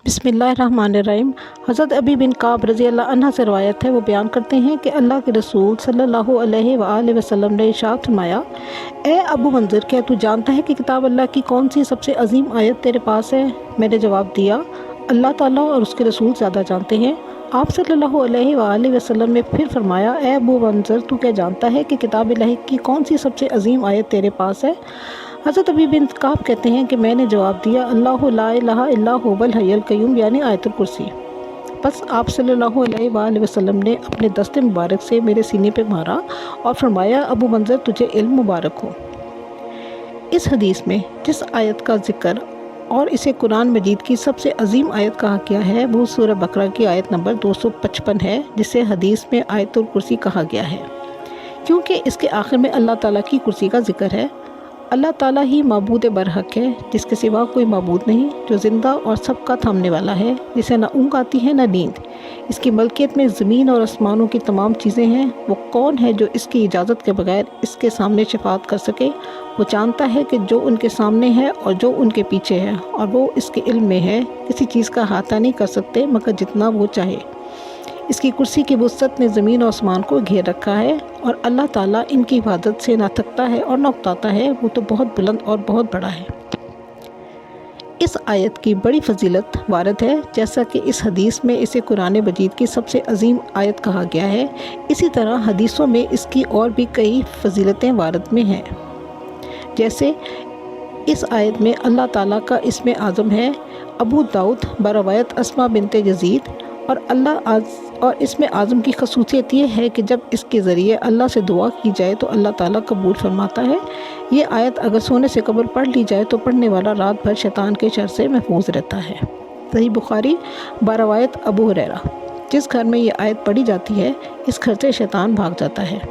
बिस्मिल्लाहिर्रहमानिर्रहीम। हज़रत अबी बिन काब रज़ी अल्लाह अन्हा से रवायत है, वो बयान करते हैं कि अल्लाह के रसूल सल्लल्लाहु अलैहि वसल्लम ने इरशाद फरमाया, ए अबू मंज़र, क्या तू जानता है कि किताब अल्लाह की कौन सी सबसे अजीम आयत तेरे पास है? मैंने जवाब दिया, अल्लाह ताला और उसके रसूल ज़्यादा जानते हैं। आप सल्लल्लाहु अलैहि वसल्लम ने फिर फरमाया, ए अबू मंज़र, तू क्या जानता है कि किताब अल्लाह की कौन सी सबसे अजीम आयत तेरे पास है? हज़रत अबी बिन काब कहते हैं कि मैंने जवाब दिया, अल्लाहु ला इलाहा इल्ला हुवल हय्युल क़य्यूम, यानी आयतुल कुर्सी। बस आप सल्लल्लाहु अलैहि वसल्लम ने अपने दस्ते मुबारक से मेरे सीने पे मारा और फरमाया, अबू मंज़र, तुझे इल्म मुबारक हो। इस हदीस में जिस आयत का ज़िक्र और इसे कुरान मजीद की सबसे अजीम आयत कहा गया है, वो सूरह बकरा की आयत नंबर 255 है, जिसे हदीस में आयतुल कुर्सी कहा गया है, क्योंकि इसके आखिर में अल्लाह ताला की कुर्सी का ज़िक्र है। अल्लाह ताला ही माबूद बरहक है, जिसके सिवा कोई माबूद नहीं, जो ज़िंदा और सबका थामने वाला है, जिसे न ऊँघ आती है न नींद। इसकी मलकियत में ज़मीन और आसमानों की तमाम चीज़ें हैं। वो कौन है जो इसकी इजाज़त के बगैर इसके सामने शफाअत कर सके? वो जानता है कि जो उनके सामने है और जो उनके पीछे है, और वो इसके इल्म में है। किसी चीज़ का अहाता नहीं कर सकते मगर जितना वो चाहे। इसकी कुर्सी की वुसअत ने ज़मीन और आसमान को घेर रखा है, और अल्लाह ताला इनकी हिफाजत से ना थकता है और ना उकताता है। वो तो बहुत बुलंद और बहुत बड़ा है। इस आयत की बड़ी फजीलत वारद है, जैसा कि इस हदीस में इसे कुरान मजीद की सबसे अजीम आयत कहा गया है। इसी तरह हदीसों में इसकी और भी कई फजीलतें वारद में हैं। जैसे इस आयत में अल्लाह ताला का इस्म आज़म है अबू दाऊद बरवायत अस्मा बिनते यजीद, और इसमें आज़म की खसूसियत ये है कि जब इसके ज़रिए अल्लाह से दुआ की जाए तो अल्लाह ताला कबूल फरमाता है। ये आयत अगर सोने से कबल पढ़ ली जाए तो पढ़ने वाला रात भर शैतान के शर से महफूज रहता है। सही बुखारी बरवायत अबू हुरैरा। जिस घर में ये आयत पढ़ी जाती है, इस घर से शैतान भाग जाता है।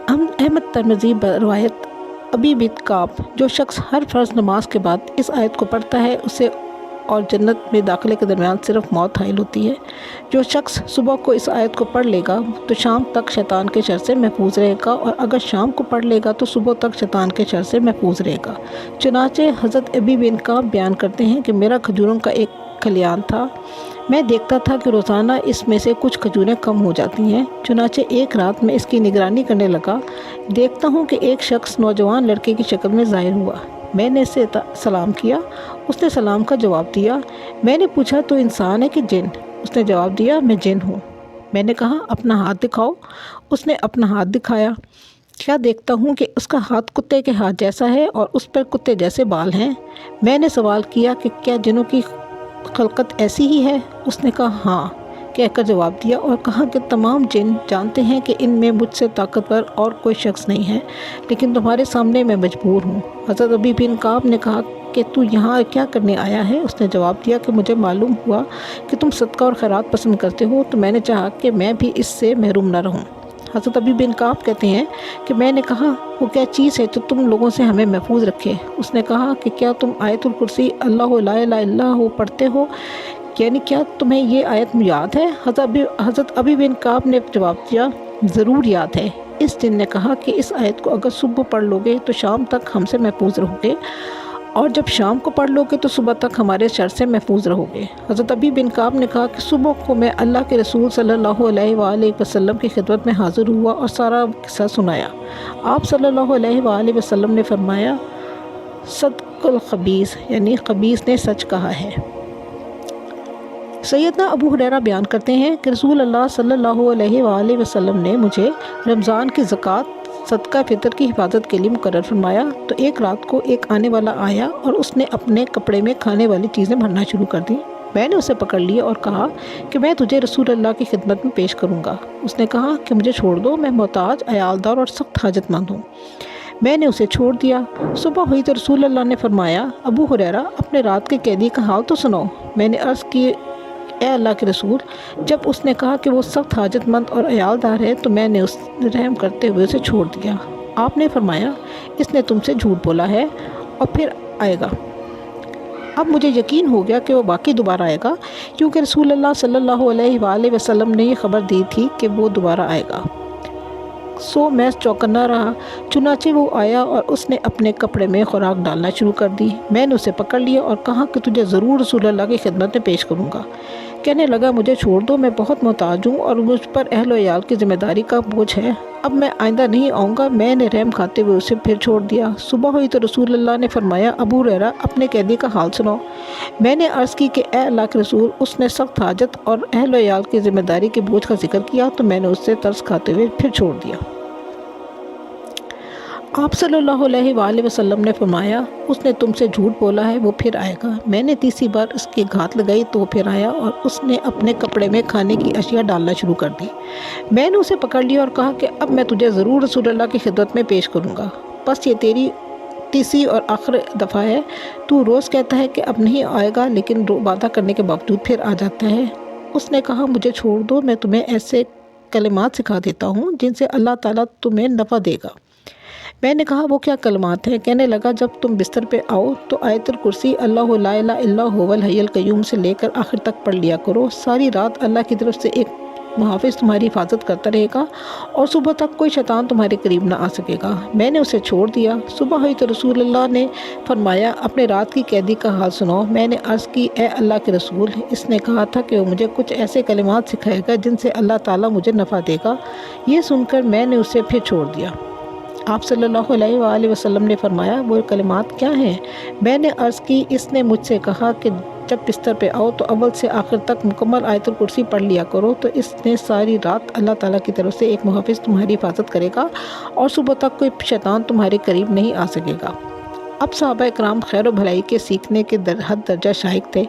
अहमद तिरमिज़ी बरवायत अबी बिन काब, जो शख्स हर फ़र्ज़ नमाज के बाद इस आयत को पढ़ता है, उसे और जन्नत में दाखिले के दरमियान सिर्फ मौत हाइल होती है। जो शख्स सुबह को इस आयत को पढ़ लेगा तो शाम तक शैतान के शर से महफूज रहेगा, और अगर शाम को पढ़ लेगा तो सुबह तक शैतान के शर से महफूज रहेगा। चुनाचे हज़रत अबी बिन काब बयान करते हैं कि मेरा खजूरों का एक खलियान था। मैं देखता था कि रोज़ाना इसमें से कुछ खजूरें कम हो जाती हैं। चुनाचे एक रात में इसकी निगरानी करने लगा। देखता हूँ कि एक शख्स नौजवान लड़के की शक्ल में ज़ाहिर हुआ। मैंने इससे सलाम किया। उसने सलाम का जवाब दिया। मैंने पूछा, तो इंसान है कि जिन? उसने जवाब दिया, मैं जिन हूँ। मैंने कहा, अपना हाथ दिखाओ। उसने अपना हाथ दिखाया। क्या देखता हूँ कि उसका हाथ कुत्ते के हाथ जैसा है और उस पर कुत्ते जैसे बाल हैं। मैंने सवाल किया कि क्या जिनों की खलकत ऐसी ही है? उसने कहा, हाँ कहकर जवाब दिया, और कहा कि तमाम जिन जानते हैं कि इनमें मुझसे ताकतवर और कोई शख्स नहीं है, लेकिन तुम्हारे सामने मैं मजबूर हूँ। हज़रत अबी बिन काब ने कहा कि तू यहाँ क्या करने आया है? उसने जवाब दिया कि मुझे मालूम हुआ कि तुम सदका और खैरात पसंद करते हो, तो मैंने चाहा कि मैं भी इससे महरूम न रहूँ। हज़रत अबी बिन काब कहते हैं कि मैंने कहा, वो क्या चीज़ है जो तुम लोगों से हमें महफूज रखे? उसने कहा कि क्या तुम आयतुल कुर्सी अल्लाहु ला इलाहा इल्ला हु पढ़ते हो, यानी क्या तुम्हें ये आयत याद है? हज़रत अबी बिन काब ने जवाब दिया, ज़रूर याद है। इस जिन ने कहा कि इस आयत को अगर सुबह पढ़ लोगे तो शाम तक हमसे महफूज रहोगे, और जब शाम को पढ़ लोगे तो सुबह तक हमारे शर से महफूज रहोगे। हज़रत अबी बिन काब ने कहा कि सुबह को मैं अल्लाह के रसूल सल्लल्लाहु अलैहि वसल्लम की खिदमत में हाज़िर हुआ और सारा किस्सा सुनाया। आप सल्लल्लाहु अलैहि वसल्लम ने फरमाया, सदकुल खबीस, यानी खबीस ने सच कहा है। सैयदना अबू हुरैरा बयान करते हैं कि रसूल अल्लाह सल्लल्लाहु अलैहि वसल्लम ने मुझे रमज़ान की ज़कात सदका फ़ितर की हिफाजत के लिए मुकर्रर फरमाया। तो एक रात को एक आने वाला आया और उसने अपने कपड़े में खाने वाली चीज़ें भरना शुरू कर दी। मैंने उसे पकड़ लिया और कहा कि मैं तुझे रसूल अल्लाह की खिदमत में पेश करूँगा। उसने कहा कि मुझे छोड़ दो, मैं मोहताज, अयालदार और सख्त हाजतमंद हूँ। मैंने उसे छोड़ दिया। सुबह हुई तो रसूल अल्लाह ने फरमाया, अबू हुरैरा, अपने रात के कैदी का हाल तो सुनो। मैंने अर्ज़ की, ए अल्लाह के रसूल। जब उसने कहा कि वो सख्त हाजतमंद और अयालदार है तो मैंने उस रहम करते हुए उसे छोड़ दिया। आपने फरमाया, इसने तुमसे झूठ बोला है और फिर आएगा। अब मुझे यकीन हो गया कि वो वाकई दोबारा आएगा, क्योंकि रसूल अल्लाह सल्लल्लाहु अलैहि वसल्लम ने ये खबर दी थी कि वो दोबारा आएगा। सो मैं चौकन्ना रहा। चुनाचे वो आया और उसने अपने कपड़े में खुराक डालना शुरू कर दी। मैंने उसे पकड़ लिया और कहा कि तुझे ज़रूर रसूल अल्लाह की खिदमत में पेश करूँगा। कहने लगा, मुझे छोड़ दो, मैं बहुत मोहताज हूँ और मुझ पर अहल याल की ज़िम्मेदारी का बोझ है। अब मैं आइंदा नहीं आऊँगा। मैंने रहम खाते हुए उसे फिर छोड़ दिया। सुबह हुई तो रसूल अल्लाह ने फरमाया, अबू हुरैरा, अपने कैदी का हाल सुनाओ। मैंने अर्ज़ की कि ए अल्लाह के रसूल। उसने सख्त हाजत और अहल याल की ज़िम्मेदारी के बोझ का जिक्र किया तो मैंने उससे तरस खाते हुए फिर छोड़ दिया। आप सल्लल्लाहु अलैहि वसल्लम ने फरमाया, उसने तुमसे झूठ बोला है, वो फिर आएगा। मैंने तीसरी बार उसकी घात लगाई तो वो फिर आया और उसने अपने कपड़े में खाने की अशिया डालना शुरू कर दी। मैंने उसे पकड़ लिया और कहा कि अब मैं तुझे ज़रूर रसूल अल्लाह की खिदमत में पेश करूँगा। बस ये तेरी तीसरी और आखिरी दफ़ा है। तू रोज़ कहता है कि अब नहीं आएगा, लेकिन वादा करने के बावजूद फिर आ जाता है। उसने कहा, मुझे छोड़ दो, मैं तुम्हें ऐसे कलिमात सिखा देता हूँ जिनसे अल्लाह ताला तुम्हें नफ़ा देगा। मैंने कहा, वो क्या कलमात हैं? कहने लगा, जब तुम बिस्तर पे आओ तो आयतुल कुर्सी अल्लाहु ला इलाहा इल्ला हुवल हय्युल क़य्यूम से लेकर आखिर तक पढ़ लिया करो। सारी रात अल्लाह की तरफ से एक मुहाफ़िज़ तुम्हारी हिफाजत करता रहेगा और सुबह तक कोई शैतान तुम्हारे करीब ना आ सकेगा। मैंने उसे छोड़ दिया। सुबह हुई तो रसूल अल्लाह ने फरमाया, अपने रात की कैदी का हाल सुनाओ। मैंने अर्ज़ की, ए अल्लाह के रसूल, इसने कहा था कि वो मुझे कुछ ऐसे कलिमात सिखाएगा जिनसे अल्लाह ताला मुझे नफ़ा देगा। ये सुनकर मैंने उसे फिर छोड़ दिया। आप सल्लल्लाहु अलैहि वसल्लम ने फरमाया, वो कलिमात क्या हैं? मैंने अर्ज़ की, इसने मुझसे कहा कि जब बिस्तर पे आओ तो अव्वल से आखिर तक मुकम्मल आयतुल कुर्सी पढ़ लिया करो, तो इसने सारी रात अल्लाह ताला की तरफ से एक मुहाफ़िज़ तुम्हारी हिफाजत करेगा और सुबह तक कोई शैतान तुम्हारे करीब नहीं आ सकेगा। अब सहाबा इकराम खैर व भलाई के सीखने के हद दर्जा शाइक थे।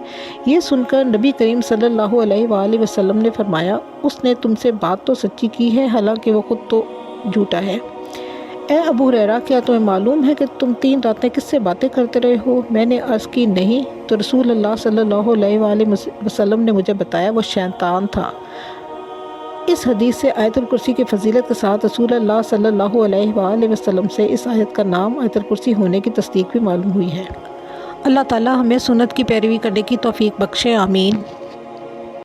ये सुनकर नबी करीम सल्लल्लाहु अलैहि वसल्लम ने फरमाया, उसने तुमसे बात तो सच्ची की है, हालांकि वो खुद तो झूठा है। ए अबू हुरैरा, क्या तुम्हें मालूम है कि तुम 3 रातें किससे बातें करते रहे हो? मैंने अर्ज़ की, नहीं। तो रसूल अल्लाह सल्लल्लाहु अलैहि वसल्लम ने मुझे बताया, वो शैतान था। इस हदीस से आयतुल कुर्सी की फ़जीलत के साथ रसूल अल्लाह सल्लल्लाहु अलैहि वसल्लम से इस आयत का नाम आयतुल कुर्सी होने की तस्दीक भी मालूम हुई है। अल्लाह ताला हमें सुन्नत की पैरवी करने की तौफ़ीक बख्शे। आमीन।